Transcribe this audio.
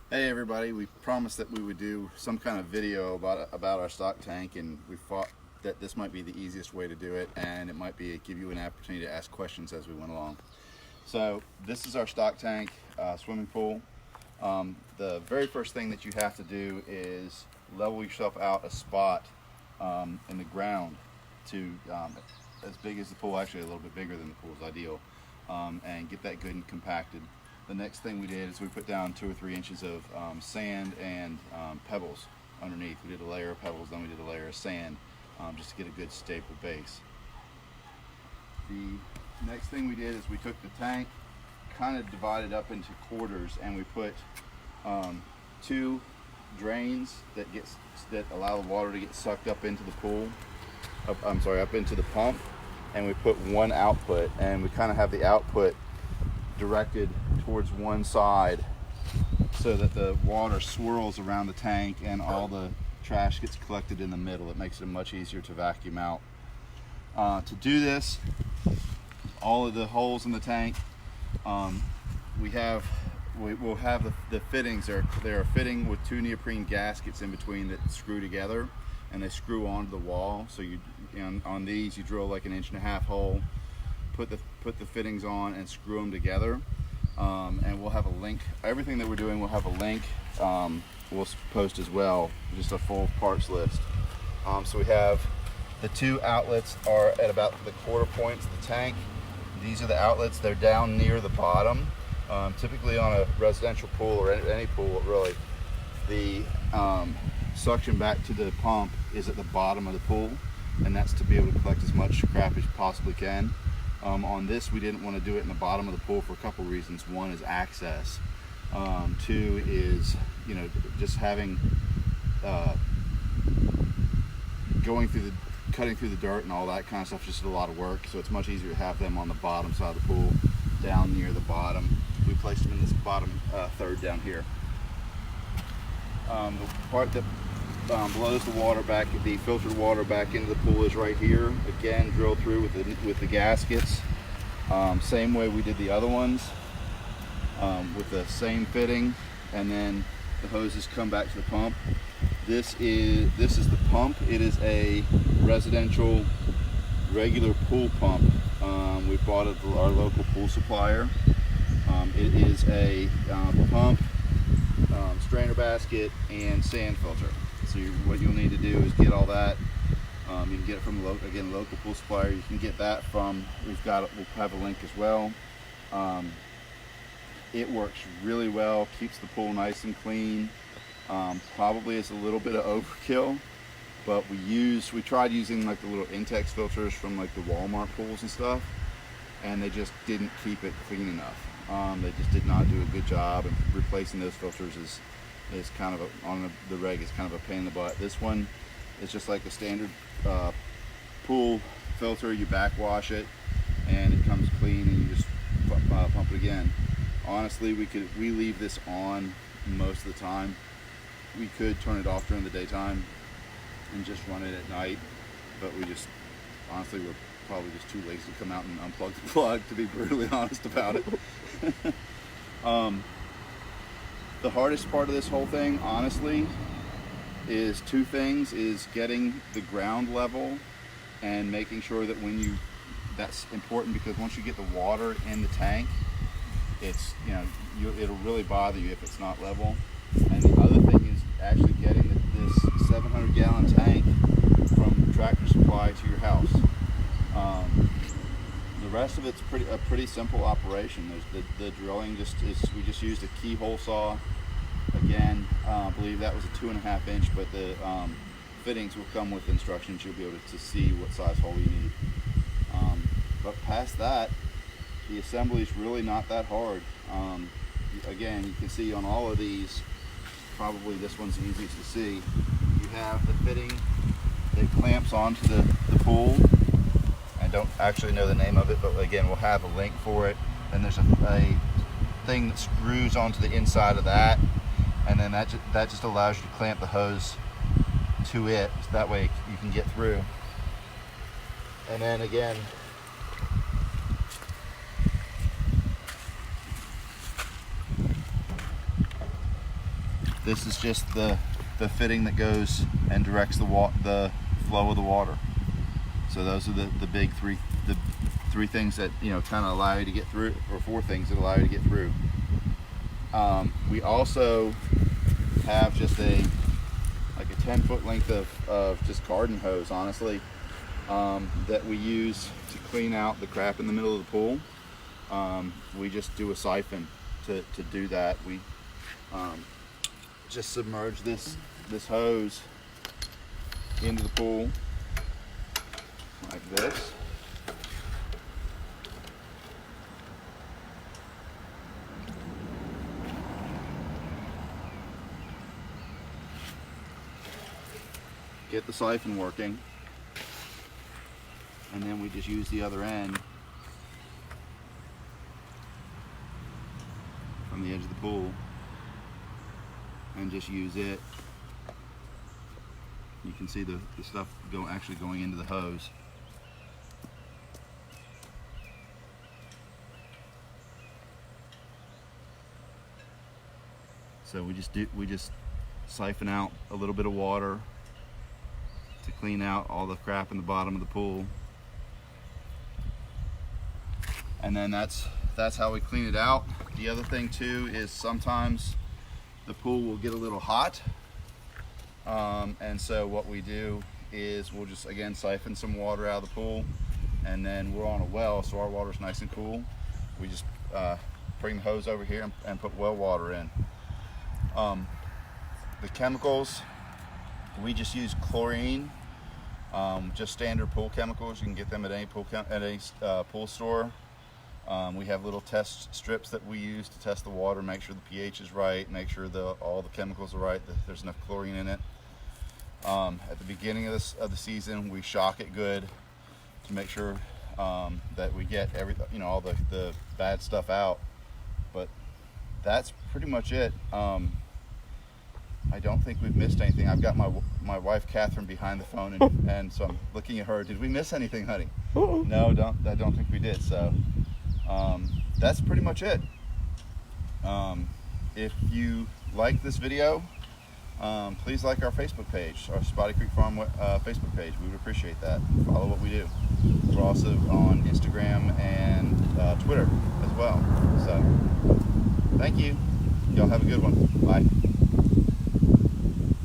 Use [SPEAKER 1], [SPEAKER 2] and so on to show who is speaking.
[SPEAKER 1] Hey everybody, we promised that we would do some kind of video about our stock tank, and we thought that this might be the easiest way to do it, and it might give you an opportunity to ask questions as we went along. So this is our stock tank swimming pool. The very first thing that you have to do is level yourself out a spot in the ground to as big as the pool, actually a little bit bigger than the pool is ideal, and get that good and compacted. The next thing we did is we put down 2 or 3 inches of sand and pebbles underneath. We did a layer of pebbles, then we did a layer of sand, just to get a good stable base. The next thing we did is we took the tank, kind of divided up into quarters, and we put 2 drains that allow the water to get sucked up into the pool. Up into the pump, and we put 1 output, and we kind of have the output directed towards one side so that the water swirls around the tank and all the trash gets collected in the middle. It makes it much easier to vacuum out. To do this, all of the holes in the tank, we'll have the fittings. They're a fitting with 2 neoprene gaskets in between that screw together, and they screw onto the wall. So on these you drill like an 1.5-inch hole, put the fittings on and screw them together, and we'll have a link. Everything that we're doing will have a link. We'll post as well, just a full parts list. So we have the 2 outlets are at about the quarter points of the tank. These are the outlets. They're down near the bottom. Typically on a residential pool or any pool really, the suction back to the pump is at the bottom of the pool, and that's to be able to collect as much crap as you possibly can. On this, we didn't want to do it in the bottom of the pool for a couple reasons. 1 is access. 2 is, just having cutting through the dirt and all that kind of stuff, just a lot of work. So it's much easier to have them on the bottom side of the pool, down near the bottom. We placed them in this bottom third down here. The part that blows the water back, the filtered water back into the pool, is right here. Again, drilled through with the gaskets. Same way we did the other ones, with the same fitting, and then the hoses come back to the pump. This is the pump. It is a residential regular pool pump. We bought it at our local pool supplier. It is a pump, strainer basket, and sand filter. So what you'll need to do is get all that. You can get it from local pool supplier. You can get that from, we'll have a link as well. It works really well, keeps the pool nice and clean. Probably is a little bit of overkill, but we tried using like the little Intex filters from like the Walmart pools and stuff, and they just didn't keep it clean enough. They just did not do a good job, and replacing those filters is kind of on the reg is kind of a pain in the butt. This one is just like a standard pool filter. You backwash it and it comes clean, and you just pump it again. Honestly, we leave this on most of the time. We could turn it off during the daytime and just run it at night, but honestly, we're probably just too lazy to come out and unplug the plug, to be brutally honest about it. The hardest part of this whole thing, honestly, is 2 things: is getting the ground level and making sure that that's important, because once you get the water in the tank, it'll really bother you if it's not level. And the other thing is actually getting this 700-gallon tank from Tractor Supply to your house. The rest of it's a pretty simple operation. The drilling we just used a keyhole saw. Again, I believe that was a 2.5-inch, but the fittings will come with instructions. You'll be able to see what size hole you need. But past that, the assembly is really not that hard. Again, you can see on all of these, probably this one's the easiest to see. You have the fitting that clamps onto the pool. I don't actually know the name of it, but again, we'll have a link for it. And there's a thing that screws onto the inside of that, and then that just allows you to clamp the hose to it, so that way you can get through. And then again, This is just the fitting that goes and directs the flow of the water. So those are the three things that, you know, kind of allow you to get through, or 4 things that allow you to get through. We also have just like a 10-foot length of just garden hose, honestly, that we use to clean out the crap in the middle of the pool. We just do a siphon to do that. We just submerge this hose into the pool like this. Get the siphon working, and then we just use the other end from the edge of the pool and just use it. You can see the stuff actually going into the hose. So we just siphon out a little bit of water to clean out all the crap in the bottom of the pool, and then that's how we clean it out. The other thing too is sometimes the pool will get a little hot, and so what we do is we'll just again siphon some water out of the pool, and then we're on a well, so our water's nice and cool. We just bring the hose over here and put well water in. The chemicals, we just use chlorine, just standard pool chemicals. You can get them at any pool store. We have little test strips that we use to test the water, make sure the pH is right, make sure all the chemicals are right, that there's enough chlorine in it. At the beginning of the season, we shock it good to make sure that we get all the bad stuff out. But that's pretty much it. I don't think we've missed anything. I've got my wife Catherine behind the phone, and so I'm looking at her. Did we miss anything, honey? No, I don't think we did. So that's pretty much it. If you like this video, please like our Facebook page, our Spotty Creek Farm Facebook page. We would appreciate that. Follow what we do. We're also on Instagram and Twitter as well. So thank you. Y'all have a good one. Bye.